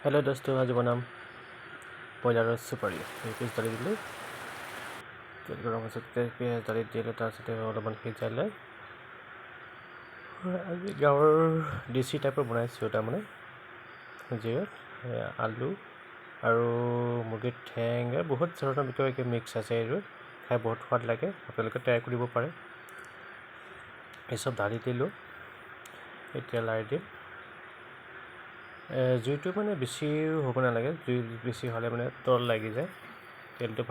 hello दोस्तों, आज बनाम ब्रयलार सुपारी एक पिस दाली दिलो तेल गरम होते पियाज दाली दिले तारपते अलपमान सिजाले आज गाँवर देशी टाइपर बनाइছোঁ তাৰমানে जिहत आलू আৰু মুৰ্গীৰ ঠেং বহুত ধৰণৰ বিকয় মিক্স আছে এইটো খাই বহুত সোৱাদ লাগে আপোনালোকে ট্ৰাই কৰিব পাৰে এই সব দালি দিলোঁ এতিয়া লাৰি দিম জুইটো মানে বেছিও হ'ব নালাগে জুই বেছি হ'লে মানে তল লাগি যায় তেলটো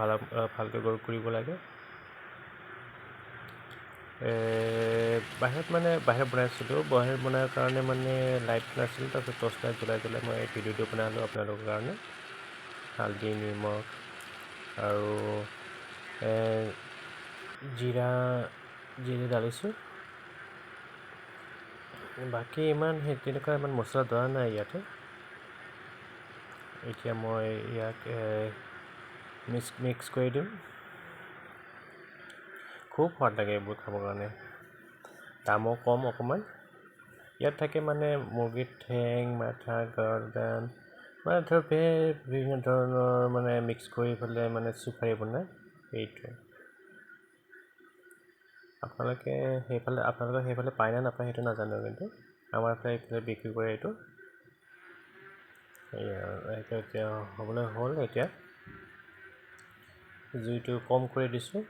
ভালকৈ গৰম কৰিব লাগে বাহিৰত বনাইছিলোঁ বাহিৰত বনাৰ কাৰণে মানে লাইট নাছিল তাৰপিছত টৰ্চ লাইট জ্বলাই মই ভিডিঅ'টো বনালোঁ আপোনালোকৰ কাৰণে হালধি নিমখ আৰু জিৰা ঢালিছোঁ বাকী তেনেকুৱা ইমান মছলা দিয়া নাই ইয়াতে এতিয়া মই ইয়াক মিক্স কৰি দিম খুব সোৱাদ লাগে এইবোৰ খাবৰ কাৰণে দামো কম অকণমান ইয়াত থাকে মানে মুৰ্গীৰ ঠেং মাথা গৰ্দান মানে ধৰক বিভিন্ন ধৰণৰ মানে মিক্স কৰি পেলাই মানে চুপাৰী বনায় এইটোৱে আপোনালোকে সেইফালে পায় নে নাপায় সেইটো নাজানো কিন্তু আমাৰ এইফালে বিক্ৰী কৰে এইটো এইটো এতিয়া হ'বলৈ হ'ল এতিয়া জুইটো কম কৰি দিছোঁ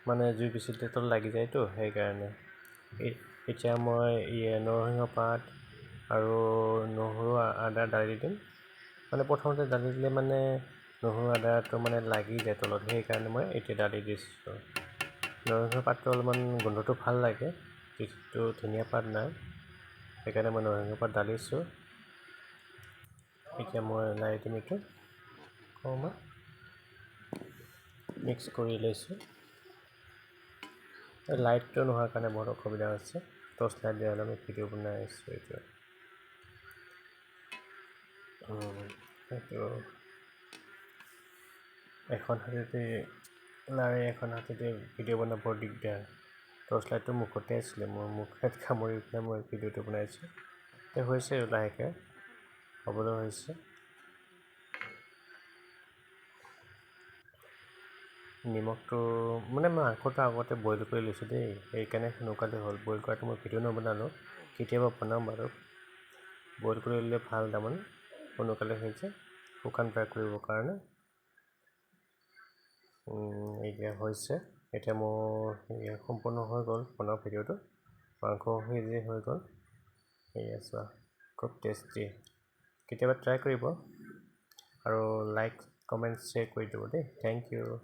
মানে জুই বেছি তলত লাগি যায়তো সেইকাৰণে এতিয়া মই নৰসিংহ পাত আৰু নহৰু আদা দালি দিম মানে প্ৰথমতে দালি দিলে মানে নহৰু আদাটো মানে লাগি যায় তলত সেইকাৰণে মই এতিয়া দালি দিছোঁ নৰসিংহ পাতটো অলপমান গোন্ধটো ভাল লাগে যিটো ধনিয়া পাত নাই সেইকাৰণে মই নৰসিংহ পাত ঢালিছোঁ এতিয়া মই লাৰি দিম এইটো অকণমান মিক্স কৰি লৈছোঁ লাইটটো নোহোৱাৰ কাৰণে বহুত অসুবিধা হৈছে টৰ্চ লাইট দিয়া হ'লে আমি ভিডিঅ' বনাই আছোঁ এইটো এখন হাতেদি লাৰি এখন হাতেদি ভিডিঅ' বনাব বৰ দিগদাৰ টৰ্চ লাইটটো মুখতে আছিলে মোৰ মুখত কামুৰি পেলাই মই ভিডিঅ'টো বনাইছোঁ এতিয়া হৈছে লাহেকৈ হ'বলৈ হৈছে নিমখটো মানে মাংসটো আগতে বইল কৰি লৈছোঁ দেই সেইকাৰণে সোনকালে হ'ল বইল কৰাটো মই ভিডিঅ' নবনালোঁ কেতিয়াবা বনাম বাৰু বইল কৰি ল'লে ভাল তাৰমানে সোনকালে হৈ যায় শুকান ফ্ৰাই কৰিবৰ কাৰণে এতিয়া হৈছে এতিয়া মোৰ সম্পূৰ্ণ হৈ গ'ল বনোৱা ভিডিঅ'টো মাংস সিজি হৈ গ'ল এয়া চোৱা খুব টেষ্টি কেতিয়াবা ট্ৰাই কৰিব আৰু লাইক কমেণ্ট শ্বেয়াৰ কৰি দিব দেই থেংক ইউ